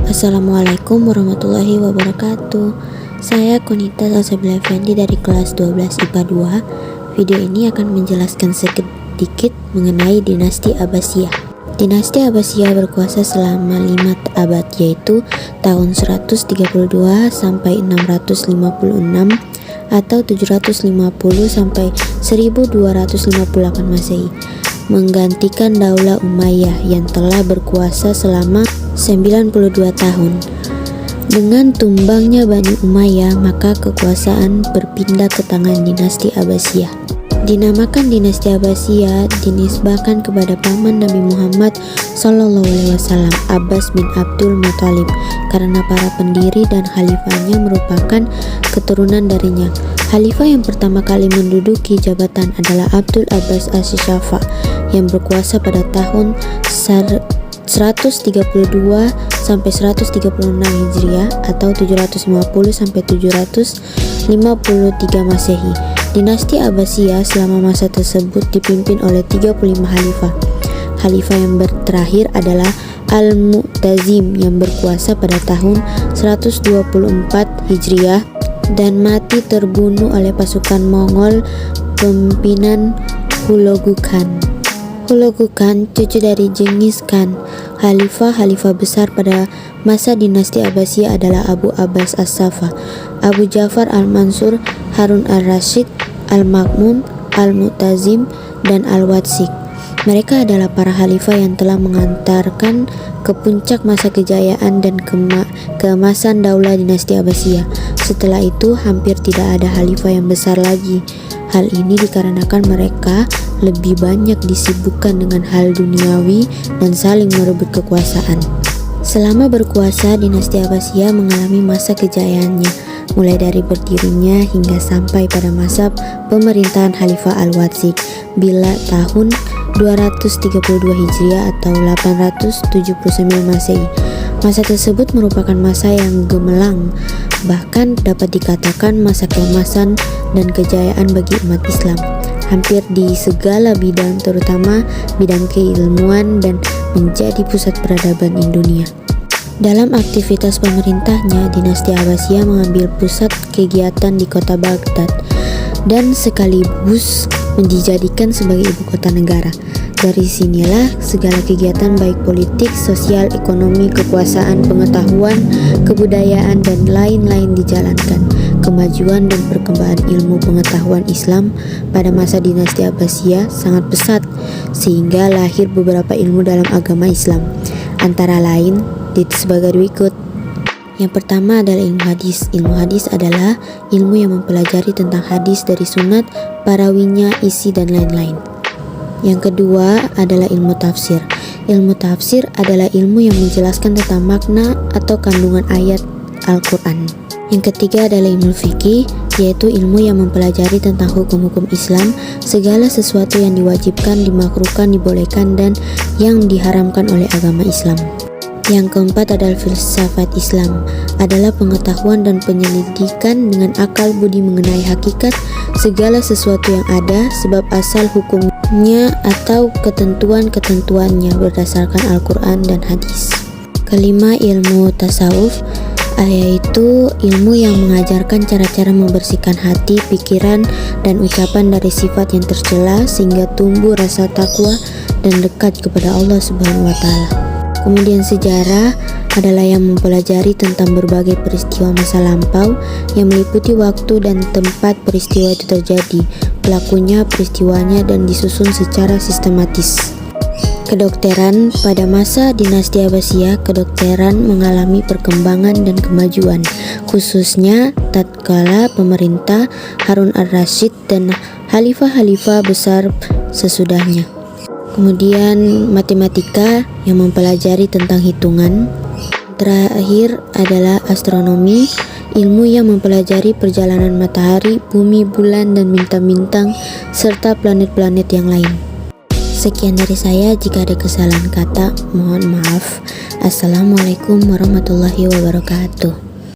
Assalamualaikum warahmatullahi wabarakatuh. Saya Konita Salsabila Effendi dari kelas 12 IPA 2. Video ini akan menjelaskan sedikit mengenai dinasti Abbasiyah. Dinasti Abbasiyah berkuasa selama 5 abad, yaitu tahun 132 sampai 656 atau 750 sampai 1258 Masehi, menggantikan Daulah Umayyah yang telah berkuasa selama 92 tahun. Dengan tumbangnya Bani Umayyah, maka kekuasaan berpindah ke tangan dinasti Abbasiyah. Dinamakan dinasti Abbasiyah dinisbahkan kepada paman Nabi Muhammad SAW, Abbas bin Abdul Muthalib, karena para pendiri dan khalifahnya merupakan keturunan darinya. Khalifah yang pertama kali menduduki jabatan adalah Abdul Abbas As-Syafa yang berkuasa pada tahun 132 sampai 136 Hijriah atau 750 sampai 753 Masehi. Dinasti Abbasiyah selama masa tersebut dipimpin oleh 35 khalifah. Khalifah yang terakhir adalah Al-Mu'tazim yang berkuasa pada tahun 124 Hijriah dan mati terbunuh oleh pasukan Mongol pimpinan Hulagu Khan. Hulagu Khan, cucu dari Genghis Khan. Khalifah besar pada masa dinasti Abbasiyah adalah Abu Abbas As-Safa, Abu Ja'far Al-Mansur, Harun Al-Rasyid, Al-Ma'mun, Al-Mu'tazim, dan Al-Watsiq. Mereka adalah para khalifah yang telah mengantarkan ke puncak masa kejayaan dan keemasan daulah dinasti Abbasiyah. Setelah itu hampir tidak ada khalifah yang besar lagi. Hal ini dikarenakan mereka lebih banyak disibukkan dengan hal duniawi dan saling merebut kekuasaan. Selama berkuasa, dinasti Abbasiyah mengalami masa kejayaannya, mulai dari berdirinya hingga sampai pada masa pemerintahan Khalifah Al-Watsiq bila tahun 232 Hijriah atau 879 Masehi. Masa tersebut merupakan masa yang gemerlap, bahkan dapat dikatakan masa keemasan dan kejayaan bagi umat Islam hampir di segala bidang, terutama bidang keilmuan, dan menjadi pusat peradaban dunia. Dalam aktivitas pemerintahnya, dinasti Abbasiyah mengambil pusat kegiatan di kota Baghdad dan sekaligus dijadikan sebagai ibu kota negara. Dari sinilah segala kegiatan baik politik, sosial, ekonomi, kekuasaan, pengetahuan, kebudayaan, dan lain-lain dijalankan. Kemajuan dan perkembangan ilmu pengetahuan Islam pada masa dinasti Abbasiyah sangat pesat, sehingga lahir beberapa ilmu dalam agama Islam. Antara lain sebagai berikut. Yang pertama adalah ilmu hadis. Ilmu hadis adalah ilmu yang mempelajari tentang hadis dari sunat, perawinya, isi, dan lain-lain. Yang kedua adalah ilmu tafsir. Ilmu tafsir adalah ilmu yang menjelaskan tentang makna atau kandungan ayat Al-Quran. Yang ketiga adalah ilmu fikih, yaitu ilmu yang mempelajari tentang hukum-hukum Islam, segala sesuatu yang diwajibkan, dimakruhkan, dibolehkan, dan yang diharamkan oleh agama Islam. Yang keempat adalah filsafat Islam, adalah pengetahuan dan penyelidikan dengan akal budi mengenai hakikat segala sesuatu yang ada, sebab asal hukumnya atau ketentuan-ketentuannya berdasarkan Al-Quran dan hadis. Kelima, ilmu tasawuf, yaitu ilmu yang mengajarkan cara-cara membersihkan hati, pikiran, dan ucapan dari sifat yang tercela sehingga tumbuh rasa takwa dan dekat kepada Allah Subhanahu wa Ta'ala. Kemudian sejarah adalah yang mempelajari tentang berbagai peristiwa masa lampau yang meliputi waktu dan tempat peristiwa itu terjadi, pelakunya, peristiwanya, dan disusun secara sistematis. Kedokteran, pada masa dinasti Abbasiyah, kedokteran mengalami perkembangan dan kemajuan, khususnya tatkala pemerintah Harun Al-Rasyid dan khalifah-khalifah besar sesudahnya. Kemudian matematika yang mempelajari tentang hitungan. Terakhir adalah astronomi, ilmu yang mempelajari perjalanan matahari, bumi, bulan, dan bintang-bintang serta planet-planet yang lain. Sekian dari saya, jika ada kesalahan kata mohon maaf. Assalamualaikum warahmatullahi wabarakatuh.